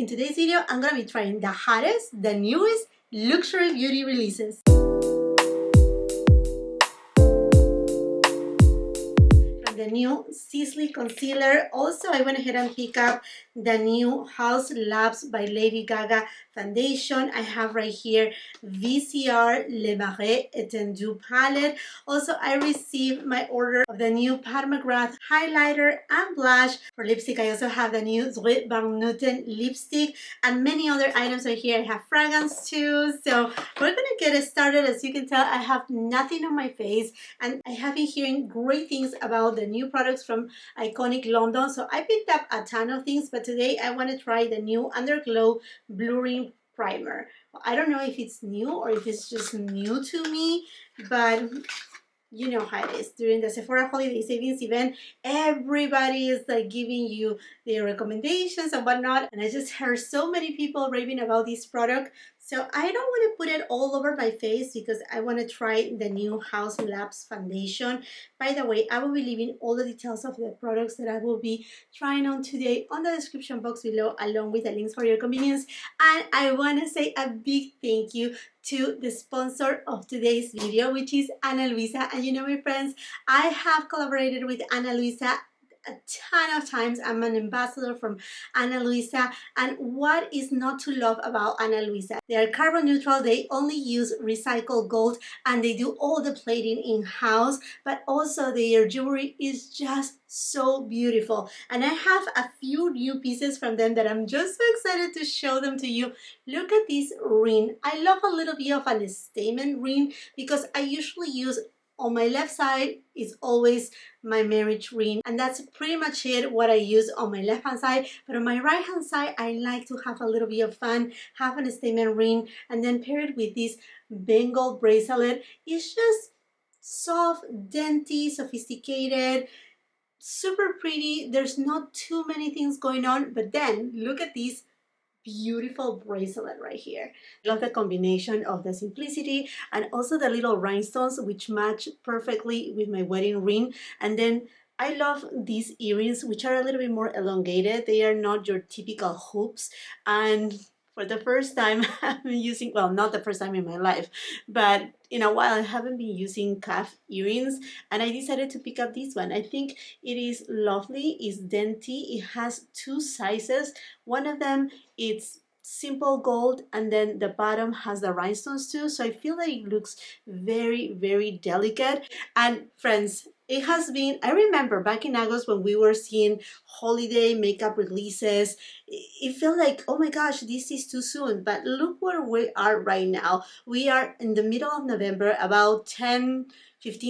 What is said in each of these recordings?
In today's video, I'm gonna be trying the hottest, the newest luxury beauty releases. The new SISLEY concealer. Also, I went ahead and picked up the new HAUS Labs by Lady Gaga foundation. I have right here VISEART Le Marais Étendu palette. Also, I received my order of the new McGRATH highlighter and blush. For lipstick, I also have the new DRIES by NOTEN lipstick and many other items right here. I have fragrance too. So we're gonna get it started. As you can tell, I have nothing on my face and I have been hearing great things about the new products from iconic London. So I picked up a ton of things, but today I want to try the new Underglow blurring primer. I don't know if it's new or if it's just new to me, but you know how it is. During the Sephora holiday savings event, everybody is like giving you their recommendations and whatnot, and I just heard so many people raving about this product. So I don't want to put it all over my face because I want to try the new HAUS Labs foundation. By the way, I will be leaving all the details of the products that I will be trying on today on the description box below, along with the links for your convenience. And I want to say a big thank you to the sponsor of today's video, which is Ana Luisa. And you know, my friends, I have collaborated with Ana Luisa a ton of times. I'm an ambassador from Ana Luisa, and what is not to love about Ana Luisa? They are carbon neutral, they only use recycled gold, and they do all the plating in-house, but also their jewelry is just so beautiful. And I have a few new pieces from them that I'm just so excited to show them to you. Look at this ring. I love a little bit of an statement ring because I usually use, on my left side is always my marriage ring, and that's pretty much it, what I use on my left hand side. But on my right hand side, I like to have a little bit of fun, have a statement ring, and then pair it with this Bengal bracelet. It's just soft, dainty, sophisticated, super pretty. There's not too many things going on, but then look at this beautiful bracelet right here. I love the combination of the simplicity and also the little rhinestones, which match perfectly with my wedding ring. And then I love these earrings, which are a little bit more elongated. They are not your typical hoops. And for the first time, I'm using, well, not the first time in my life, but in a while I haven't been using cuff earrings, and I decided to pick up this one. I think it is lovely. It's dainty. It has two sizes. One of them, it's simple gold, and then the bottom has the rhinestones too, so I feel like it looks very, very delicate. And friends, it has been, I remember back in August when we were seeing holiday makeup releases, it felt like, oh my gosh, this is too soon. But look where we are right now. We are in the middle of November, about 10-15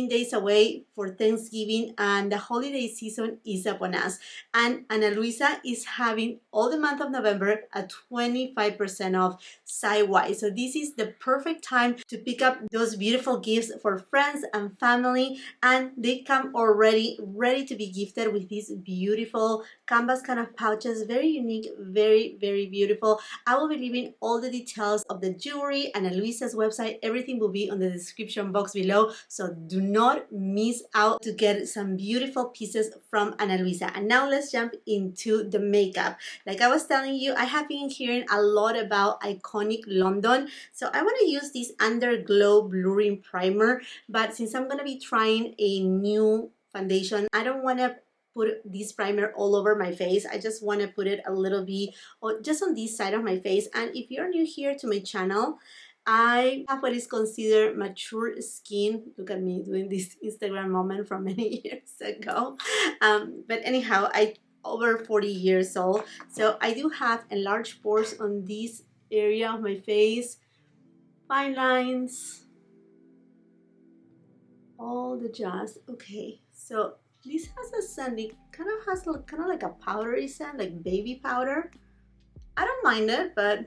days away for Thanksgiving, and the holiday season is upon us. And Ana Luisa is having all the month of November a 25% off site-wide. So this is the perfect time to pick up those beautiful gifts for friends and family, and they come already ready to be gifted with these beautiful canvas kind of pouches. Very unique, very, very beautiful. I will be leaving all the details of the jewelry, Ana Luisa's website. Everything will be on the description box below, so do not miss out to get some beautiful pieces from Ana Luisa. And now let's jump into the makeup. Like I was telling you, I have been hearing a lot about iconic London, so I want to use this Underglow blurring primer. But since I'm going to be trying a new foundation, I don't want to put this primer all over my face. I just want to put it a little bit just on this side of my face. And if you're new here to my channel, I have what is considered mature skin. Look at me doing this Instagram moment from many years ago. But anyhow, I over 40 years old, so I do have enlarged pores on this area of my face, fine lines, all the jazz. Okay, so this has a scent. It kind of like a powdery scent, like baby powder. I don't mind it, but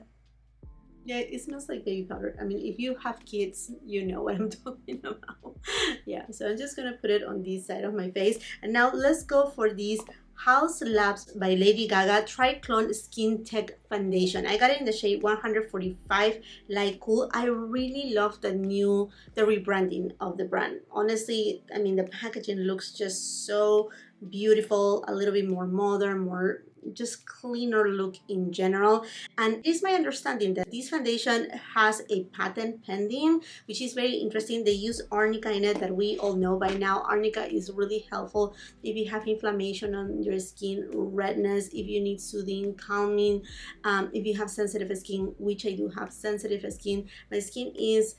yeah, it smells like baby powder. I mean, if you have kids, you know what I'm talking about. Yeah, so I'm just gonna put it on this side of my face. And now let's go for this HAUS Labs by Lady Gaga Triclone Skin Tech Foundation. I got it in the shade 145 Light Cool. I really love the rebranding of the brand. Honestly, I mean, the packaging looks just so beautiful, a little bit more modern, more just cleaner look in general. And it's my understanding that this foundation has a patent pending, which is very interesting. They use Arnica in it, that we all know by now. Arnica is really helpful if you have inflammation on your skin, redness, if you need soothing, calming, if you have sensitive skin, which I do have sensitive skin. My skin is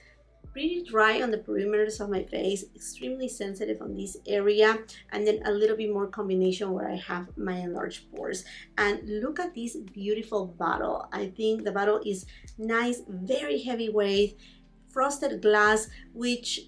pretty dry on the perimeters of my face, extremely sensitive on this area, and then a little bit more combination where I have my enlarged pores. And look at this beautiful bottle. I think the bottle is nice, very heavyweight, frosted glass, which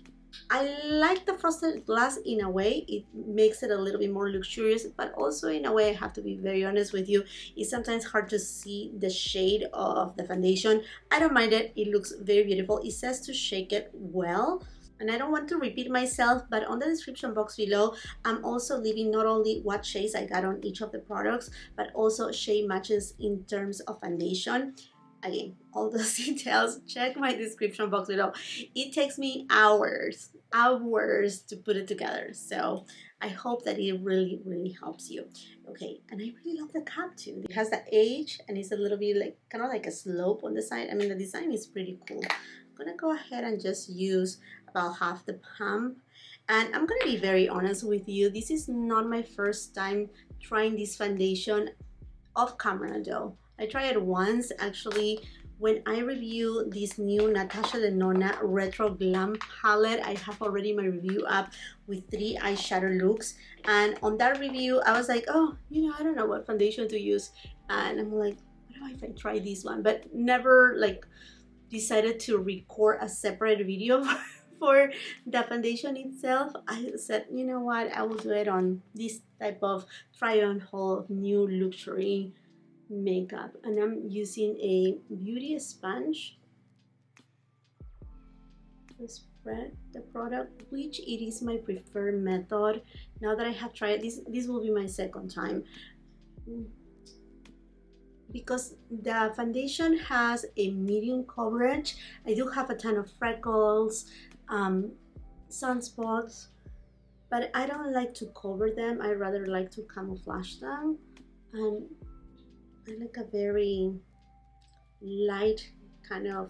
I like the frosted glass in a way. It makes it a little bit more luxurious, but also in a way, I have to be very honest with you, it's sometimes hard to see the shade of the foundation. I don't mind it. It looks very beautiful. It says to shake it well. And I don't want to repeat myself, but on the description box below, I'm also leaving not only what shades I got on each of the products, but also shade matches in terms of foundation. Again, all those details, check my description box below. It takes me hours to put it together, so I hope that it really helps you. Okay, and I really love the cap too. It has the H and it's a little bit like kind of like a slope on the side. I mean, the design is pretty cool. I'm gonna go ahead and just use about half the pump. And I'm gonna be very honest with you, this is not my first time trying this foundation off camera though. I tried it once actually when I review this new Natasha Denona Retro Glam palette. I have already my review up with 3 eyeshadow looks, and on that review I was like, oh, you know, I don't know what foundation to use, and I'm like, what if I try this one? But never like decided to record a separate video for the foundation itself. I said, you know what, I will do it on this type of try on haul new luxury makeup. And I'm using a beauty sponge to spread the product, which it is my preferred method. Now that I have tried this will be my second time, because the foundation has a medium coverage. I do have a ton of freckles, sunspots, but I don't like to cover them. I rather like to camouflage them, and I like a very light kind of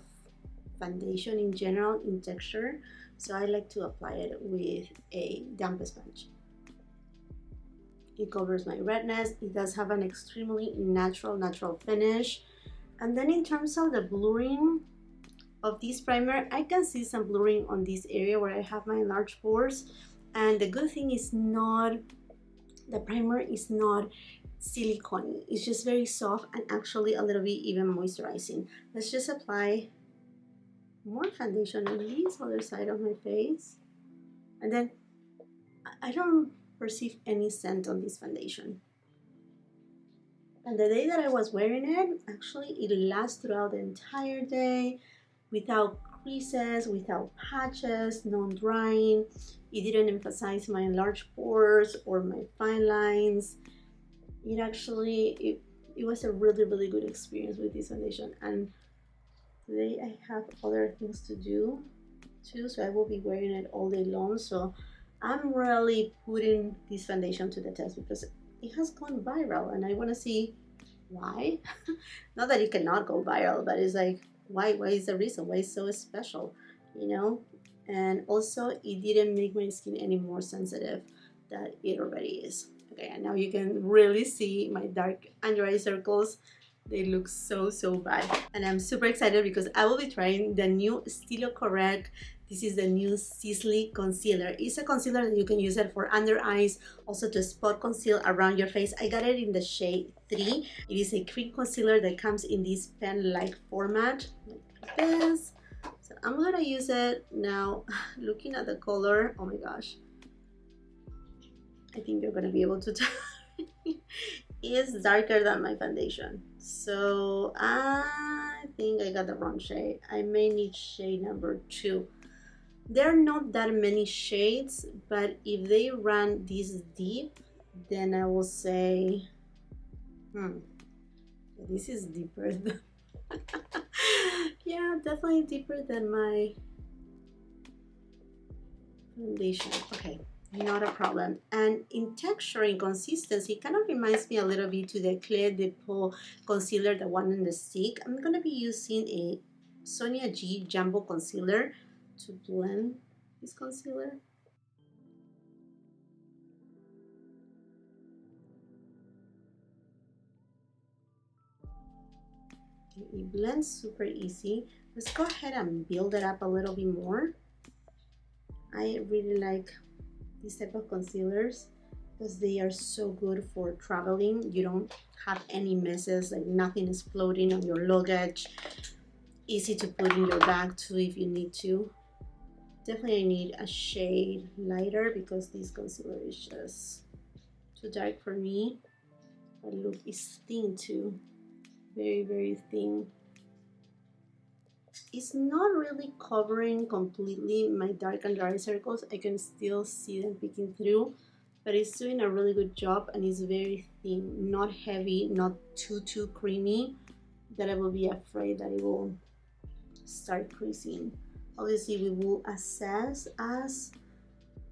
foundation in general in texture, so I like to apply it with a damp sponge. It covers my redness. It does have an extremely natural finish. And then in terms of the blurring of this primer, I can see some blurring on this area where I have my enlarged pores, and the good thing is the primer is not silicone. It's just very soft and actually a little bit even moisturizing. Let's just apply more foundation on this other side of my face, and then I don't perceive any scent on this foundation. And the day that I was wearing it, actually it lasts throughout the entire day without creases, without patches, non-drying. It didn't emphasize my enlarged pores or my fine lines. It actually, it was a really good experience with this foundation. And today I have other things to do too, so I will be wearing it all day long. So I'm really putting this foundation to the test because it has gone viral, and I want to see why. Not that it cannot go viral, but it's like, why is the reason? Why is so special, you know? And also it didn't make my skin any more sensitive than it already is. Okay, and now you can really see my dark under eye circles. They look so bad. And I'm super excited because I will be trying the new Stylo Correct. This is the new SISLEY concealer. It's a concealer that you can use it for under eyes, also to spot conceal around your face. I got it in the shade 3. It is a cream concealer that comes in this pen-like format, like this. So I'm gonna use it now. Looking at the color, oh my gosh. I think you're gonna be able to tell. It's darker than my foundation. So I think I got the wrong shade. I may need shade number 2. There are not that many shades, but if they run this deep, then I will say, this is deeper than yeah, definitely deeper than my foundation. Okay, not a problem. And in texture and consistency, it kind of reminds me a little bit to the Clé de Peau concealer, the one in the stick. I'm going to be using a Sonia G Jumbo Concealer to blend this concealer. It blends super easy. Let's go ahead and build it up a little bit more. I really like these type of concealers because they are so good for traveling. You don't have any messes, like nothing is floating on your luggage. Easy to put in your bag too if you need to. Definitely need a shade lighter because this concealer is just too dark for me. But look, it's thin too. Very, very thin. It's not really covering completely my dark and dry circles. I can still see them peeking through, but it's doing a really good job and it's very thin, not heavy, not too creamy that I will be afraid that it will start creasing. Obviously we will assess as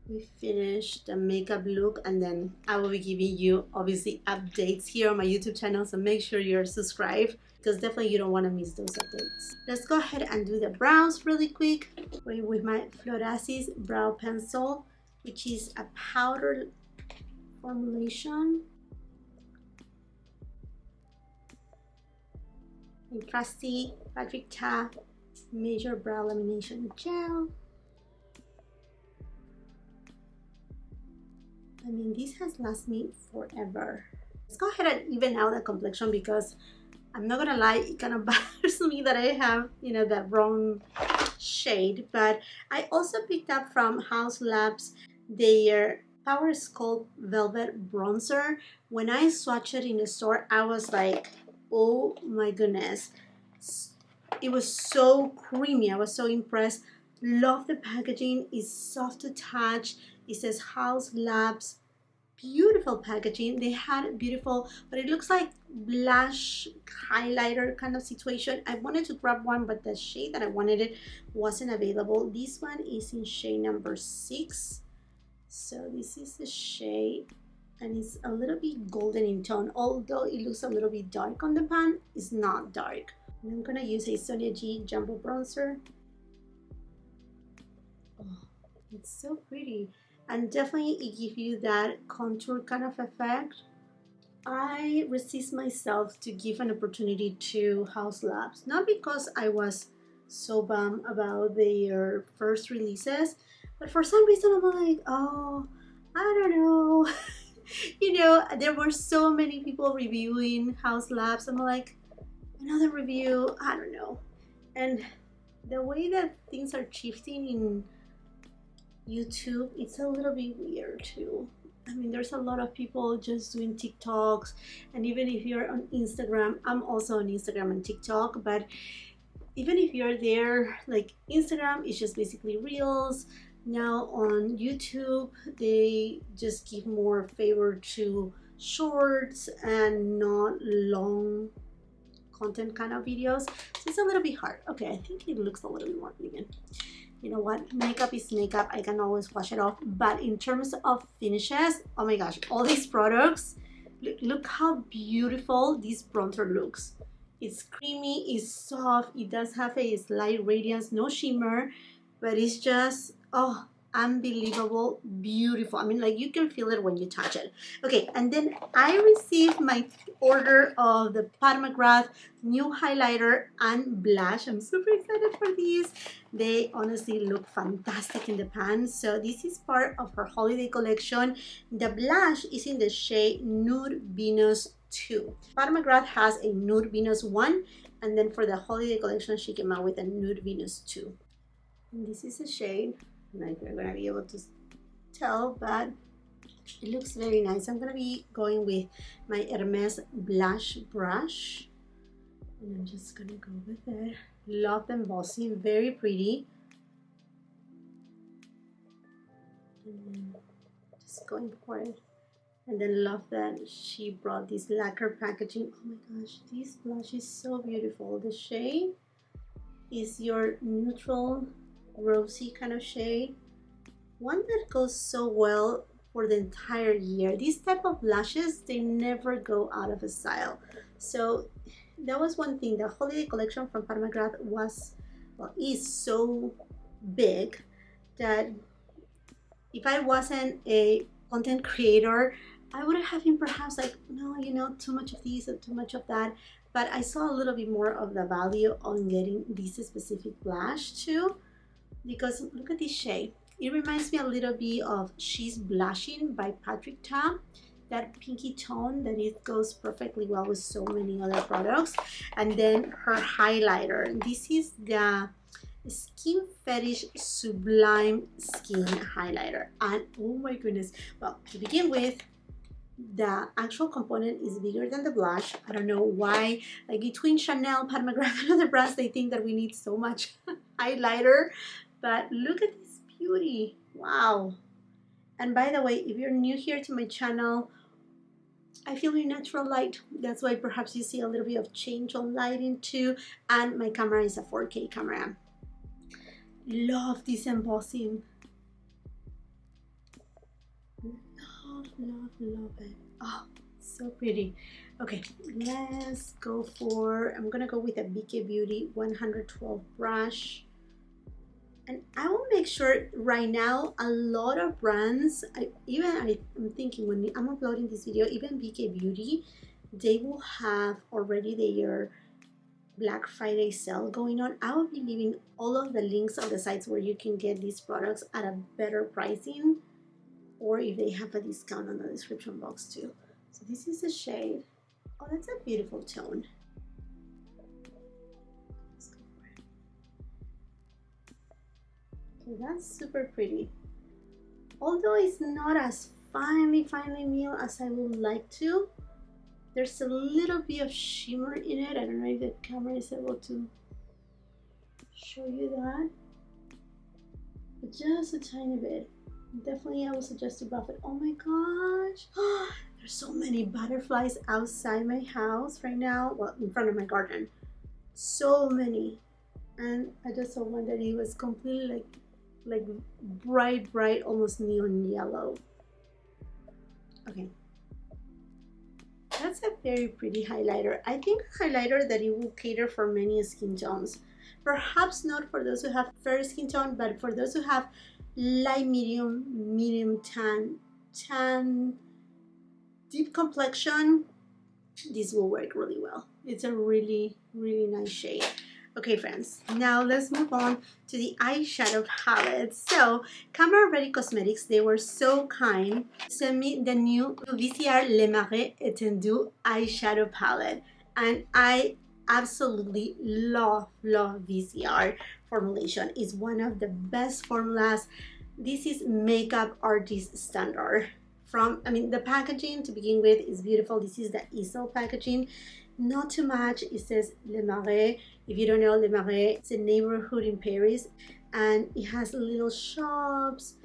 we finish the makeup look, and then I will be giving you obviously updates here on my YouTube channel, so make sure you're subscribed because definitely you don't want to miss those updates. Let's go ahead and do the brows really quick with my Florasis brow pencil, which is a powder formulation. A trusty Patrick Ta Major Brow Lamination Gel. I mean, this has lasted me forever. Let's go ahead and even out the complexion because I'm not gonna lie, it kind of bothers me that I have, you know, that wrong shade. But I also picked up from HAUS Labs their Power Sculpt Velvet Bronzer. When I swatched it in the store, I was like, oh my goodness. It was so creamy. I was so impressed. Love the packaging. It's soft to touch. It says HAUS Labs. Beautiful packaging. They had beautiful, but it looks like blush highlighter kind of situation. I wanted to grab one, but the shade that I wanted it wasn't available. This one is in shade number 6. So this is the shade, and it's a little bit golden in tone. Although it looks a little bit dark on the pan, it's not dark. And I'm gonna use a Sonia G Jumbo Bronzer. Oh, it's so pretty. And definitely it gives you that contour kind of effect. I resist myself to give an opportunity to HAUS Labs, not because I was so bummed about their first releases, but for some reason I'm like, oh, I don't know. You know, there were so many people reviewing HAUS Labs. I'm like, another review, I don't know. And the way that things are shifting in YouTube, it's a little bit weird too. I mean, there's a lot of people just doing TikToks, and even if you're on Instagram, I'm also on Instagram and TikTok, but even if you're there, like Instagram is just basically reels. Now on YouTube, they just give more favor to shorts and not long content kind of videos. So it's a little bit hard. Okay, I think it looks a little bit more even. You know what, makeup is makeup. I can always wash it off. But in terms of finishes, oh my gosh, all these products, look how beautiful this bronzer looks. It's creamy, it's soft, it does have a slight radiance, no shimmer, but it's just, oh, unbelievable, beautiful. I mean, like, you can feel it when you touch it. Okay, and then I received my order of the McGrath new highlighter and blush. I'm super excited for these. They honestly look fantastic in the pan. So this is part of her holiday collection. The blush is in the shade Nude Venus 2. McGrath has a Nude Venus 1, and then for the holiday collection she came out with a Nude Venus 2. And this is a shade. I'm not sure you're gonna be able to tell, but it looks very nice. I'm gonna be going with my Hermes blush brush, and I'm just gonna go with it. Love the embossing, very pretty. And then just going for it. And then love that she brought this lacquer packaging. Oh my gosh, this blush is so beautiful. The shade is your neutral rosy kind of shade. one that goes so well for the entire year. These type of lashes, they never go out of style. So that was one thing. The holiday collection from McGrath was, well, is so big that if I wasn't a content creator, I would have been perhaps like, no, you know, too much of these and too much of that. But I saw a little bit more of the value on getting this specific blush too, because look at this shade. It reminds me a little bit of She's Blushing by Patrick Ta, that pinky tone that it goes perfectly well with so many other products. And then her highlighter. This is the Skin Fetish Sublime Skin Highlighter. And oh my goodness. Well, to begin with, the actual component is bigger than the blush. I don't know why, like between Chanel, Pat McGrath, and other brands, they think that we need so much highlighter. But look at this beauty. Wow. And by the way, if you're new here to my channel, I feel your natural light. That's why perhaps you see a little bit of change on lighting too. And my camera is a 4K camera. Love this embossing. Love it. Oh, so pretty. Okay, let's go for, I'm gonna go with a BK Beauty 112 brush. And I will make sure right now, a lot of brands, I'm thinking when I'm uploading this video, even BK Beauty, they will have already their Black Friday sale going on. I will be leaving all of the links on the sites where you can get these products at a better pricing, or if they have a discount on the description box too. So this is the shade. Oh, that's a beautiful tone. Let's go for it. Okay, that's super pretty. Although it's not as finely milled as I would like to, there's a little bit of shimmer in it. I don't know if the camera is able to show you that, but just a tiny bit. Definitely I would suggest to buff it. Oh my gosh, there's so many butterflies outside my house right now, well, in front of my garden, so many. And I just saw one that it was completely like bright almost neon yellow. Okay, that's a very pretty highlighter. I think a highlighter that it will cater for many skin tones, perhaps not for those who have fair skin tone, but for those who have light medium tan, deep complexion, this will work really well. It's a really nice shade. Okay friends, now let's move on to the eyeshadow palette. So Camera Ready Cosmetics, they were so kind, sent me the new VISEART Le Marais Étendu eyeshadow palette, and I absolutely love VISEART formulation. It's one of the best formulas. This is makeup artist standard. From, I mean, the packaging to begin with is beautiful. This is the easel packaging, not too much. It says Le Marais. If you don't know, Le Marais, it's a neighborhood in Paris, and it has little shops.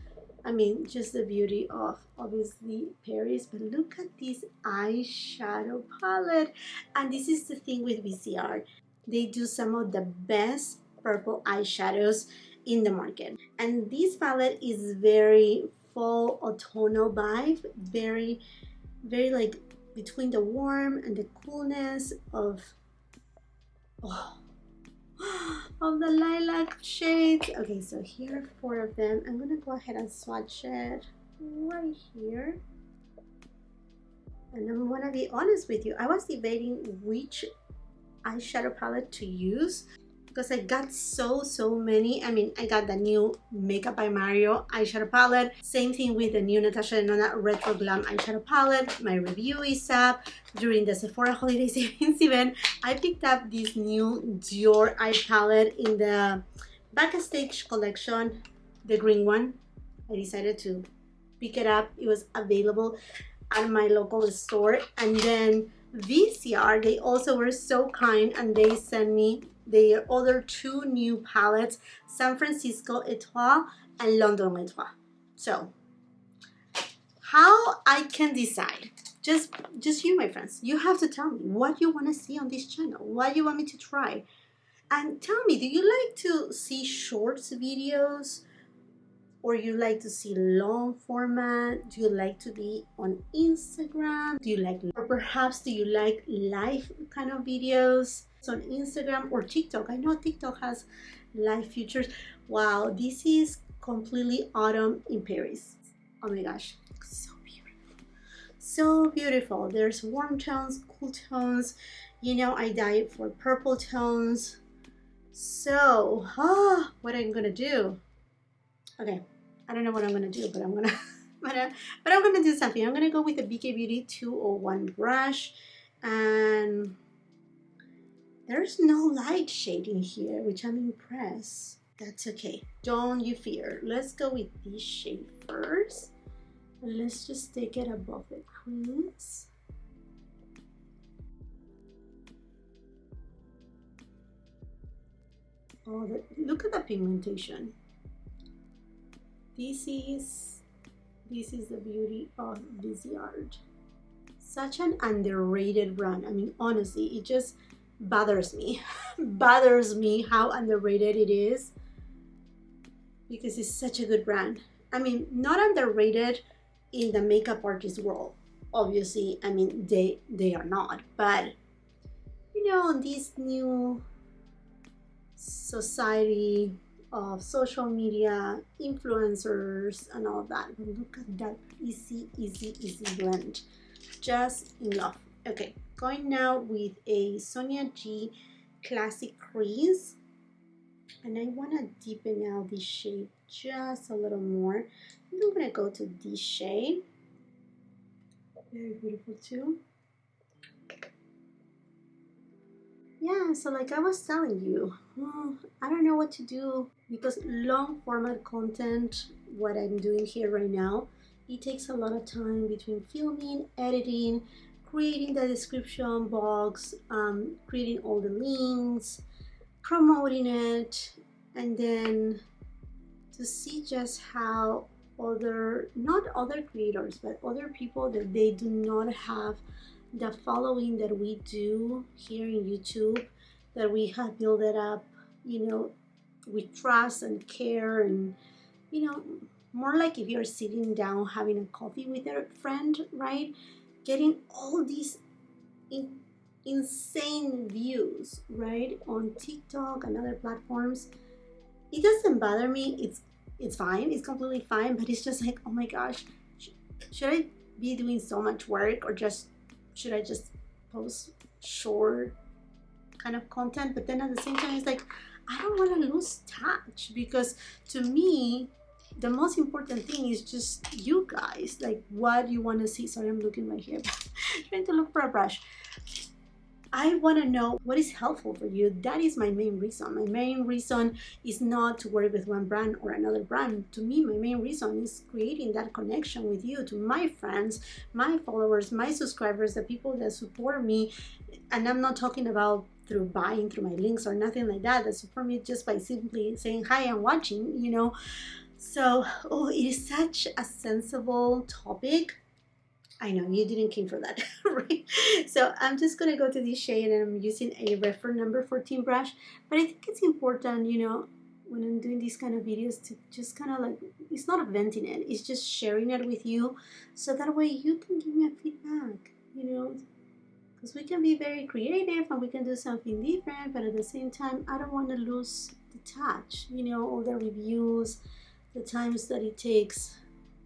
I mean, just the beauty of obviously Paris. But look at this eyeshadow palette. And this is the thing with VISEART. They do some of the best purple eyeshadows in the market. And this palette is very fall autumnal vibe, very like between the warm and the coolness of of the lilac shades. Okay, so here are 4 of them. I'm gonna go ahead and swatch it right here. And I'm gonna be honest with you, I was debating which eyeshadow palette to use because I got so many. I mean, I got the new Makeup by Mario eyeshadow palette. Same thing with the new Natasha Denona Retro Glam eyeshadow palette. My review is up. During the Sephora Holiday Savings event, I picked up this new Dior eye palette in the Backstage collection, the green one. I decided to pick it up. It was available at my local store. And then VISEART, they also were so kind and they sent me their other 2 new palettes, San Francisco Etoile and London Etoile. So how I can decide, just you, my friends, you have to tell me what you want to see on this channel, what you want me to try. And tell me, do you like to see shorts videos, or you like to see long format? Do you like to be on Instagram? Do you like, or perhaps do you like live kind of videos on Instagram or TikTok? I know TikTok has live features. Wow, this is completely autumn in Paris. Oh my gosh, so beautiful, so beautiful. There's warm tones, cool tones. You know, I dive for purple tones. So what I'm gonna do, okay, I don't know what I'm gonna do, but I'm gonna but I'm gonna do something. I'm gonna go with the BK Beauty 201 brush, and there's no light shading here, which I'm impressed. That's okay, don't you fear. Let's go with this shade first. Let's just take it above the crease. Oh, look at the pigmentation. This is the beauty of VISEART. Such an underrated brand. I mean, honestly, it just bothers me. Bothers me how underrated it is, because it's such a good brand. I mean, not underrated in the makeup artist world. Obviously, I mean, they are not. But, you know, this new society of social media influencers and all that, but look at that easy blend. Just in love. Okay, going now with a Sonia G classic crease, and I want to deepen out this shade just a little more. I'm gonna go to this shade, very beautiful too. Yeah, so like I was telling you, I don't know what to do, because long format content, what I'm doing here right now, it takes a lot of time between filming, editing, creating the description box, creating all the links, promoting it, and then to see just how not other creators, but other people that they do not have the following that we do here in YouTube, that we have built it up, you know, with trust and care, and, you know, more like if you're sitting down having a coffee with a friend, right? Getting all these insane views, right, on TikTok and other platforms. It doesn't bother me. It's fine. It's completely fine. But it's just like, oh my gosh, should I be doing so much work, or just should I just post short kind of content? But then at the same time, it's like, I don't want to lose touch, because to me, the most important thing is just you guys, like what you want to see. Sorry, I'm looking right here, trying to look for a brush. I want to know what is helpful for you. That is my main reason. My main reason is not to work with one brand or another brand. To me, my main reason is creating that connection with you, to my friends, my followers, my subscribers, the people that support me. And I'm not talking about through buying through my links or nothing like that. That support me just by simply saying, hi, I'm watching, you know. So, it is such a sensible topic. I know you didn't came for that, right? So I'm just gonna go to this shade, and I'm using a reference number 14 brush. But I think it's important, you know, when I'm doing these kind of videos, to just kind of like, it's not venting it, it's just sharing it with you, so that way you can give me a feedback, you know, because we can be very creative and we can do something different, but at the same time, I don't want to lose the touch, you know, all the reviews, the times that it takes,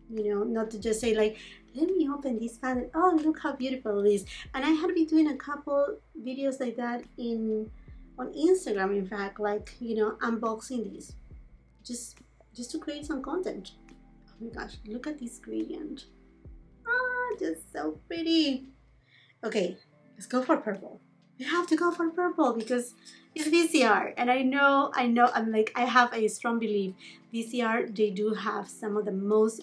you know, not to just say like, let me open this palette, oh look how beautiful it is. And I had been doing a couple videos like that on Instagram, in fact, like, you know, unboxing these, just to create some content. Oh my gosh, look at this gradient, just so pretty. Okay, let's go for purple. We have to go for purple because it's VISEART, and I know, I'm like, I have a strong belief VISEART, they do have some of the most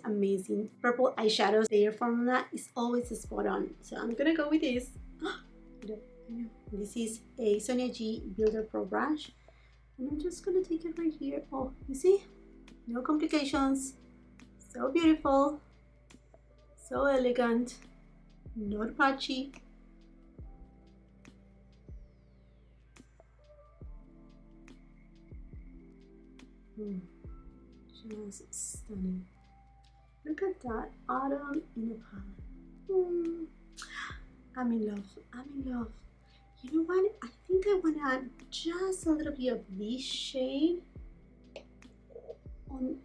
amazing purple eyeshadows. Their formula is always spot on, so I'm gonna go with this. This is a Sonia G Builder Pro brush, and I'm just gonna take it right here. Oh, you see, no complications, so beautiful, so elegant, not patchy. Just stunning. Look at that, autumn in a palette. I'm in love, I'm in love. You know what, I think I want to add just a little bit of this shade on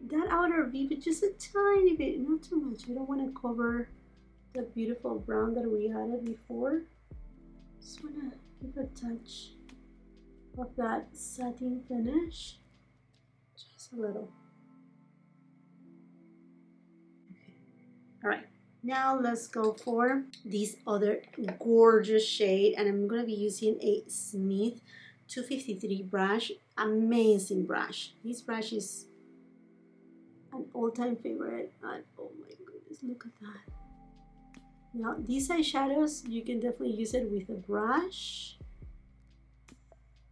that outer V, but just a tiny bit, not too much. I don't want to cover the beautiful brown that we added before. Just want to give a touch of that satin finish, just a little. Okay. All right, now let's go for this other gorgeous shade, and I'm gonna be using a Smith 253 brush. Amazing brush. This brush is an all-time favorite, and oh my goodness, look at that. Now these eyeshadows, you can definitely use it with a brush,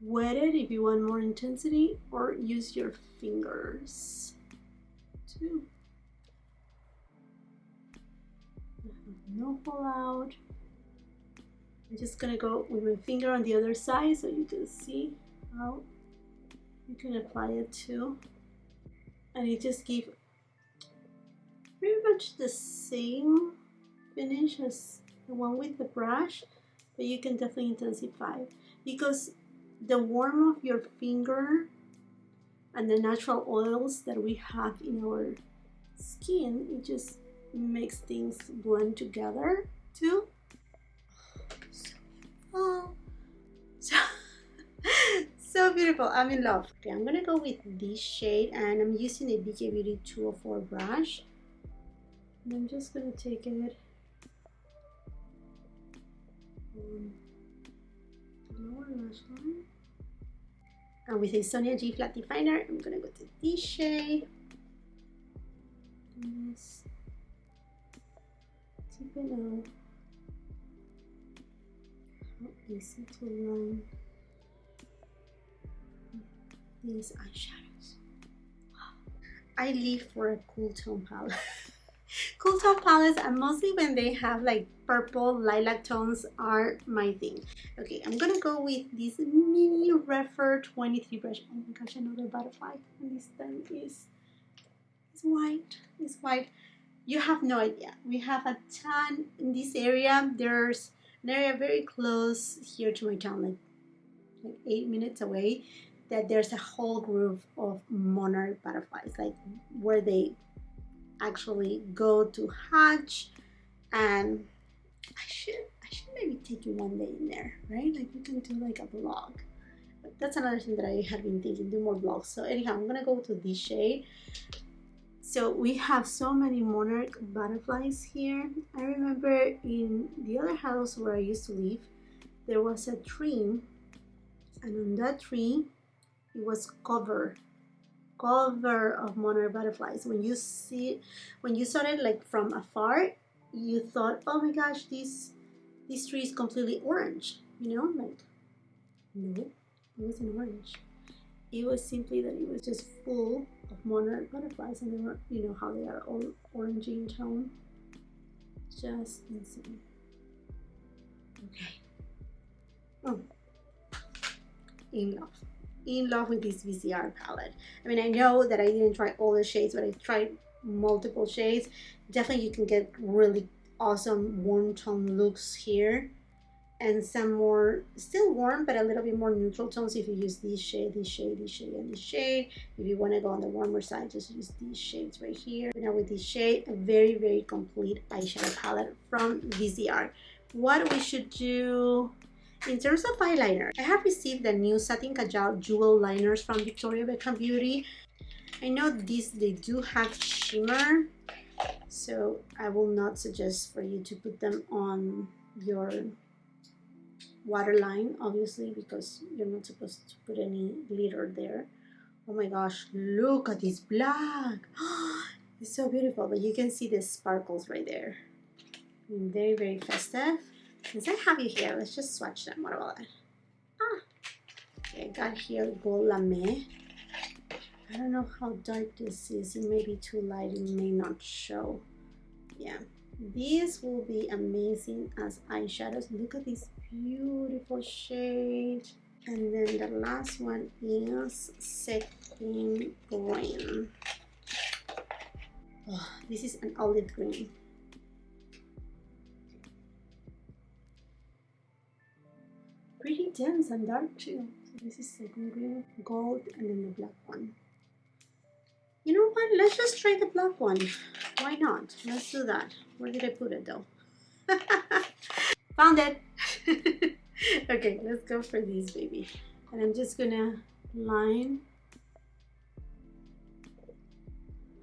wet it if you want more intensity, or use your fingers too. No fallout. I'm just gonna go with my finger on the other side so you can see how you can apply it too. And it just gives pretty much the same finish as the one with the brush, but you can definitely intensify because the warmth of your finger and the natural oils that we have in our skin, it just makes things blend together too. So beautiful. I'm in love. Okay, I'm gonna go with this shade, and I'm using a BK Beauty 204 brush, and I'm just gonna take it on the lower lash line, and with a Sonia G flat definer, I'm gonna go to this shade. Yes. Tip it out. How easy to line these eyeshadows. Wow. I live for a cool tone palette. Cool tone palettes, and mostly when they have like purple, lilac tones, are my thing. Okay, I'm gonna go with this mini Refer 23 brush. Oh my gosh, another butterfly, and this time is white. It's white. You have no idea. We have a ton in this area. There's an area very close here to my town, like 8 minutes away, that there's a whole group of monarch butterflies, like where they actually go to hatch. And I should maybe take you one day in there, right? Like we can do like a vlog. But that's another thing that I had been thinking, do more vlogs. So anyhow, I'm gonna go to this shade. So we have so many monarch butterflies here. I remember in the other house where I used to live, there was a tree, and on that tree it was covered of monarch butterflies. When you saw it like from afar, you thought, oh my gosh, this tree is completely orange, you know? Like, no, it wasn't orange. It was simply that it was just full of monarch butterflies, and they were, you know how they are, all orangey in tone. Just insane. Okay. Oh, in love with this VISEART palette. I mean, I know that I didn't try all the shades, but I tried multiple shades. Definitely you can get really awesome warm tone looks here, and some more still warm but a little bit more neutral tones if you use this shade, this shade, this shade, and this shade. If you want to go on the warmer side, just use these shades right here. Now with this shade, a very complete eyeshadow palette from VISEART. What we should do in terms of eyeliner, I have received the new Satin Kajal jewel liners from Victoria Beckham Beauty. I know these, they do have shimmer, so I will not suggest for you to put them on your waterline, obviously, because you're not supposed to put any glitter there. Oh my gosh, look at this black. It's so beautiful, but you can see the sparkles right there. I mean, very festive. Since I have you here, let's just swatch them. What about that? Okay, I got here Gold Lame. I don't know how dark this is. It may be too light, it may not show. Yeah, these will be amazing as eyeshadows. Look at this beautiful shade. And then the last one is Satin Green. Oh, this is an olive green. Pretty dense and dark too. So this is Satin Green, gold, and then the black one. You know what? Let's just try the black one. Why not? Let's do that. Where did I put it though? Found it! Okay, let's go for these, baby. And I'm just gonna line.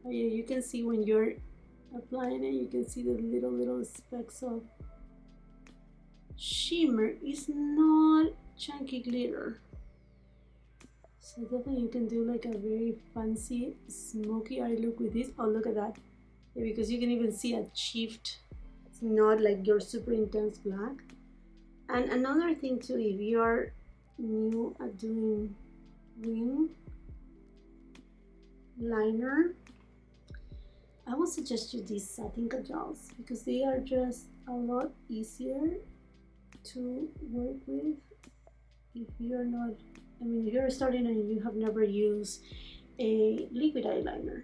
Oh yeah, you can see when you're applying it, you can see the little specks of shimmer. It's not chunky glitter. So definitely you can do like a very fancy smoky eye look with this. Oh, look at that. Yeah, because you can even see a shift. It's not like your super intense black. And another thing too, if you're new at doing wing liner, I would suggest you these Satin Kajals because they are just a lot easier to work with if you're not, I mean, if you're starting and you have never used a liquid eyeliner.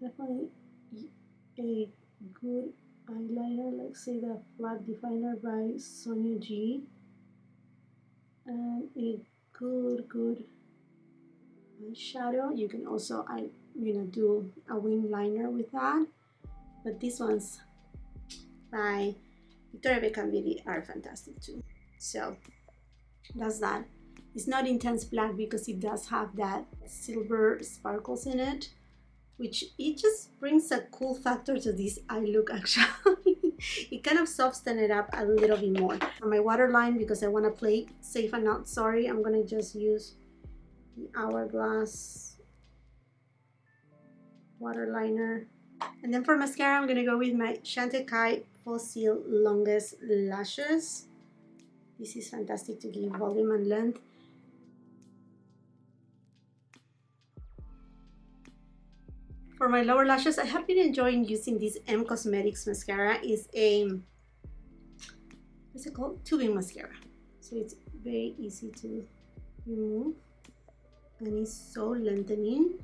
Definitely a good eyeliner, like say the Flat Definer by Sonia G, and a good eyeshadow. You can also do a wing liner with that, but these ones by Victoria Beckham Beauty are fantastic too. So that's that. It's not intense black because it does have that silver sparkles in it, which it just brings a cool factor to this eye look actually. It kind of softens it up a little bit more. For my waterline, because I want to play safe and not sorry, I'm going to just use the Hourglass waterliner. And then for mascara, I'm going to go with my Chantecaille Fossil Longest Lashes. This is fantastic to give volume and length. For my lower lashes, I have been enjoying using this M Cosmetics mascara. It's a, what's it called? Tubing mascara. So it's very easy to remove and it's so lengthening.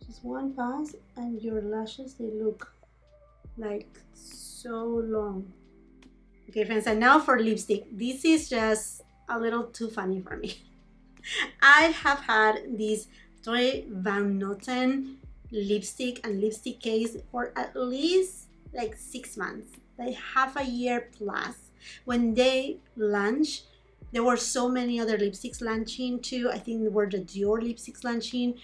Just one pass and your lashes, they look like so long. Okay friends, and now for lipstick. This is just a little too funny for me. I have had this DRIES Van Noten lipstick and lipstick case for at least like 6 months, like half a year plus. When they launched, there were so many other lipsticks launching too. I think there were the Dior lipsticks launching.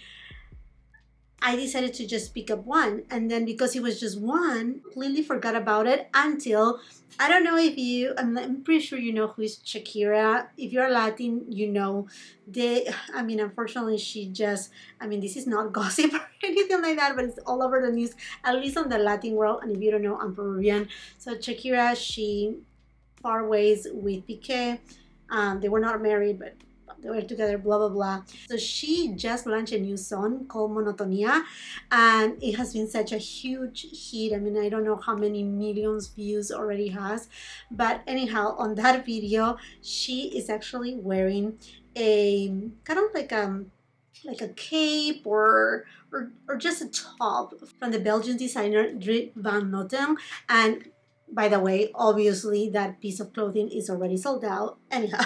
I decided to just pick up one, and then because it was just one, completely forgot about it until, I don't know if you, I'm pretty sure you know who is Shakira. If you're Latin, you know, I mean, unfortunately she just, I mean, this is not gossip or anything like that, but it's all over the news, at least on the Latin world. And if you don't know, I'm Peruvian. So Shakira, she part ways with Piqué. They were not married, but they were together, blah blah blah. So she just launched a new song called Monotonia, and it has been such a huge hit. I mean, I don't know how many millions views already has, but anyhow, on that video she is actually wearing a kind of like a cape or just a top from the Belgian designer DRIES Van Noten. And by the way, obviously that piece of clothing is already sold out. Anyhow.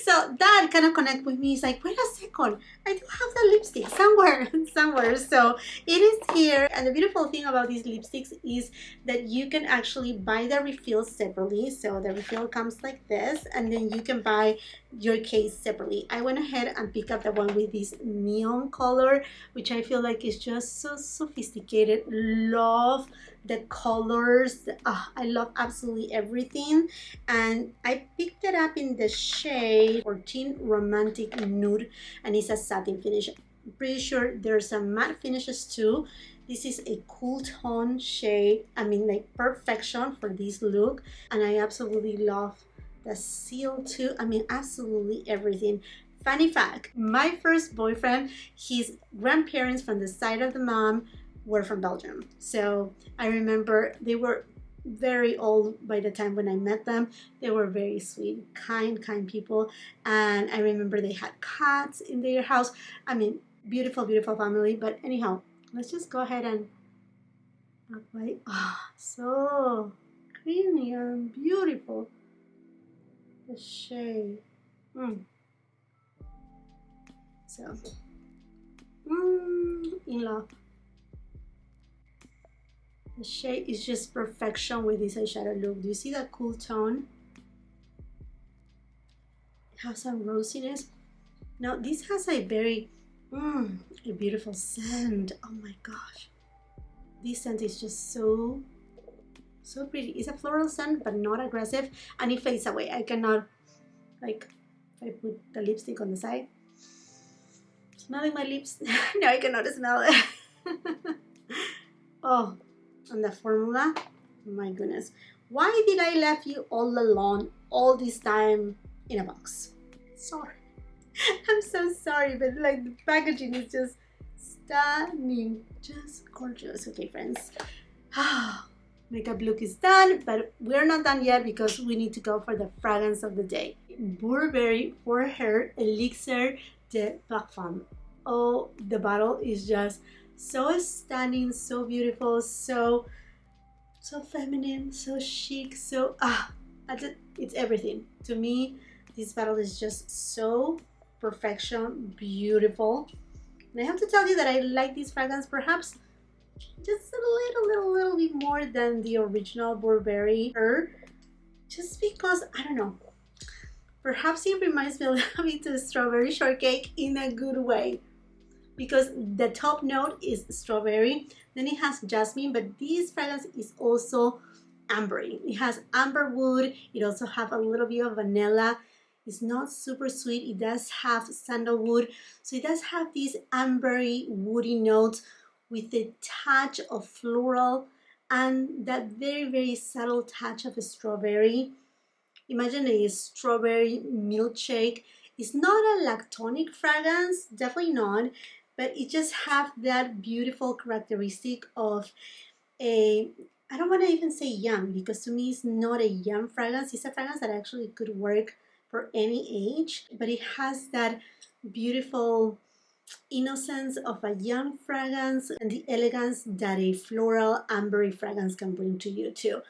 So that kind of connect with me. It's like, wait a second, I do have the lipstick somewhere. So it is here. And the beautiful thing about these lipsticks is that you can actually buy the refill separately. So the refill comes like this, and then you can buy your case separately. I went ahead and picked up the one with this neon color, which I feel like is just so sophisticated. Love the colors. I love absolutely everything. And I picked it up in the shade 14 Romantic Nude, and it's a satin finish. I'm pretty sure there's some matte finishes too. This is a cool tone shade. I mean, like perfection for this look. And I absolutely love the seal too. I mean, absolutely everything. Funny fact, my first boyfriend, his grandparents from the side of the mom were from Belgium. So I remember they were very old by the time when I met them. They were very sweet, kind people. And I remember they had cats in their house. I mean, beautiful, beautiful family. But anyhow, let's just go ahead and apply. Ah, oh, so creamy and beautiful. The shade. So, in love. The shade is just perfection with this eyeshadow look. Do you see that cool tone? It has some rosiness. Now this has a very, a beautiful scent. Oh my gosh. This scent is just so pretty. It's a floral scent, but not aggressive, and it fades away. I cannot, like, if I put the lipstick on the side, smelling my lips. No, I cannot smell it. Oh. And the formula, my goodness, why did I leave you all alone all this time in a box? Sorry. I'm so sorry, but like the packaging is just stunning, just gorgeous. Okay, friends, makeup look is done, but we're not done yet because we need to go for the fragrance of the day. Burberry for Her Elixir de Parfum. Oh, the bottle is just so stunning, so beautiful, so feminine, so chic, so it's everything. To me, this bottle is just so perfection, beautiful. And I have to tell you that I like this fragrance perhaps just a little bit more than the original Burberry Her, just because, I don't know, perhaps it reminds me a little bit of strawberry shortcake in a good way, because the top note is strawberry, then it has jasmine, but this fragrance is also ambery. It has amber wood, it also has a little bit of vanilla. It's not super sweet, it does have sandalwood, so it does have these ambery woody notes with a touch of floral and that very subtle touch of a strawberry. Imagine a strawberry milkshake. It's not a lactonic fragrance, definitely not, but it just have that beautiful characteristic of a, I don't want to even say young, because to me it's not a young fragrance. It's a fragrance that actually could work for any age, but it has that beautiful innocence of a young fragrance and the elegance that a floral ambery fragrance can bring to you too.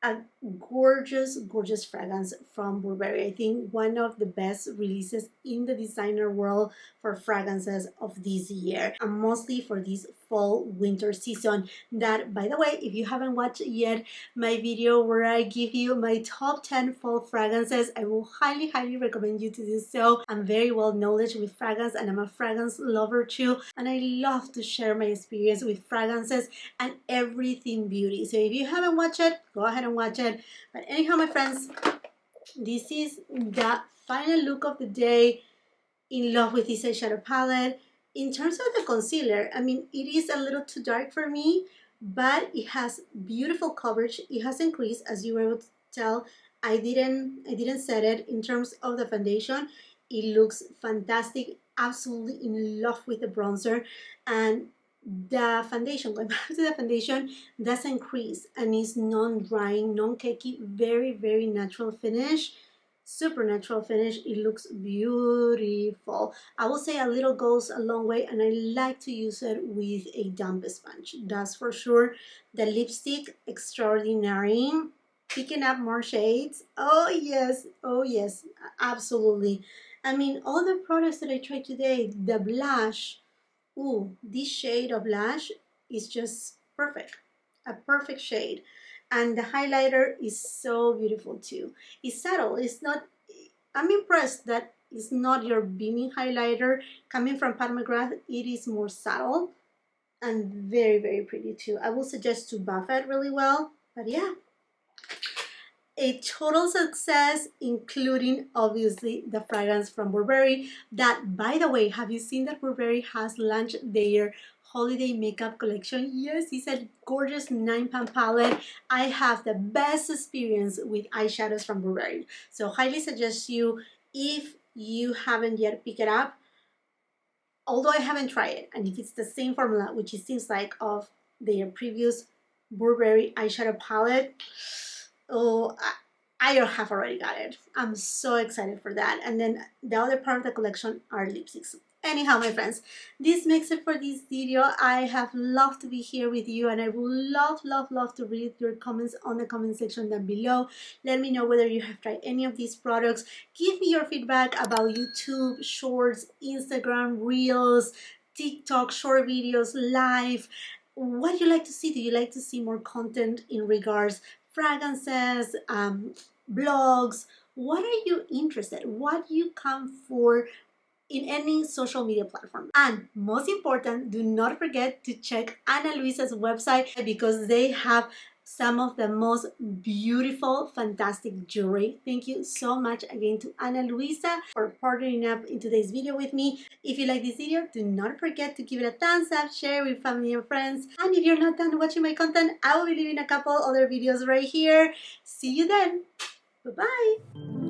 A gorgeous fragrance from Burberry. I think one of the best releases in the designer world for fragrances of this year, and mostly for this fall winter season. That, by the way, if you haven't watched yet my video where I give you my top 10 fall fragrances, I will highly recommend you to do so. I'm very well knowledgeable with fragrance and I'm a fragrance lover too, and I love to share my experience with fragrances and everything beauty. So if you haven't watched it, go ahead and watch it. But anyhow, my friends, this is the final look of the day. In love with this eyeshadow palette. In terms of the concealer, I mean, it is a little too dark for me, but it has beautiful coverage. It has increased, as you were able to tell. I didn't set it. In terms of the foundation, it looks fantastic. Absolutely in love with the bronzer, and the foundation, going back to the foundation, does increase and is non-drying, non-cakey, very natural finish. Super natural finish. It looks beautiful. I will say a little goes a long way, and I like to use it with a damp sponge. That's for sure. The lipstick, extraordinary. Picking up more shades. Oh yes, absolutely. I mean, all the products that I tried today, the blush, ooh, this shade of blush is just perfect. A perfect shade. And the highlighter is so beautiful too. It's subtle. It's not, I'm impressed that it's not your beaming highlighter. Coming from McGrath, it is more subtle and very pretty too. I will suggest to buff it really well. But yeah, a total success, including obviously the fragrance from Burberry. That, by the way, have you seen that Burberry has launched their holiday makeup collection? Yes, it's a gorgeous 9-pound palette. I have the best experience with eyeshadows from Burberry, so highly suggest you, if you haven't yet picked it up, although I haven't tried it, and if it's the same formula, which it seems like of their previous Burberry eyeshadow palette. Oh, I have already got it. I'm so excited for that. And then the other part of the collection are lipsticks. Anyhow, my friends, this makes it for this video. I have loved to be here with you, and I would love to read your comments on the comment section down below. Let me know whether you have tried any of these products. Give me your feedback about YouTube Shorts, Instagram Reels, TikTok short videos, live. What do you like to see? Do you like to see more content in regards fragrances, blogs? What are you interested? What you come for in any social media platform? And most important, do not forget to check Ana Luisa's website because they have some of the most beautiful, fantastic jewelry. Thank you so much again to Ana Luisa for partnering up in today's video with me. If you like this video, do not forget to give it a thumbs up, share with family and friends. And if you're not done watching my content, I will be leaving a couple other videos right here. See you then. Bye-bye.